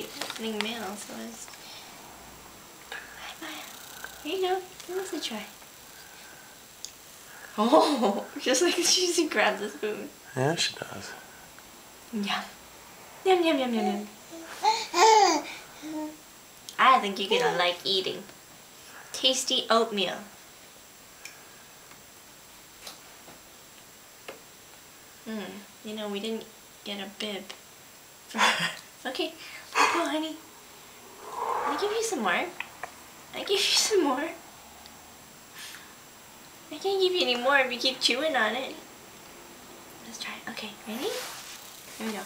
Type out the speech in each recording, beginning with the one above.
be opening mail, so it's... Here you go. Give this a try. Oh, just like she grabs the spoon. Yeah, she does. Yum. Yum, yum, yum, yum, yum. I think you're gonna like eating. Tasty oatmeal. You know, we didn't get a bib. Okay, let's go, honey. I'll give you some more. I give you some more. I can't give you any more if you keep chewing on it. Let's try it. Okay, ready? Here we go.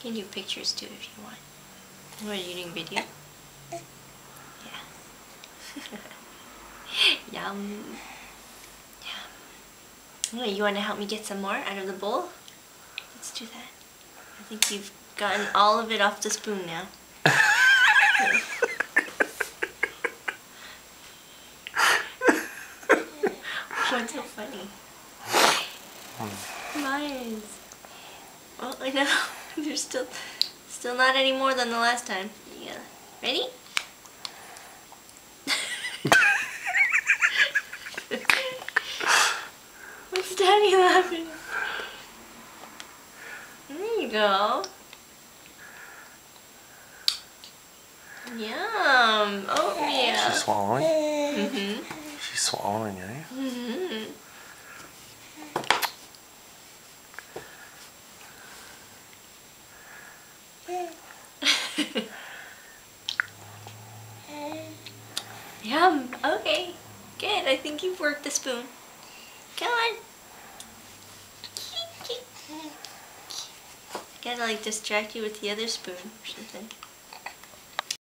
You can do pictures too if you want. What, are you doing video? Yeah. Yum. Yum. Oh, you want to help me get some more out of the bowl? Let's do that. I think you've gotten all of it off the spoon now. What's so funny? Mine. Oh, I know. There's still not any more than the last time. Yeah. Ready? What's Daddy laughing? There you go. Yum. Oatmeal. She's swallowing? Mm-hmm. She's swallowing, eh? Mm-hmm. Yum. Okay. Good. I think you've worked the spoon. Come on. Gotta like distract you with the other spoon or something.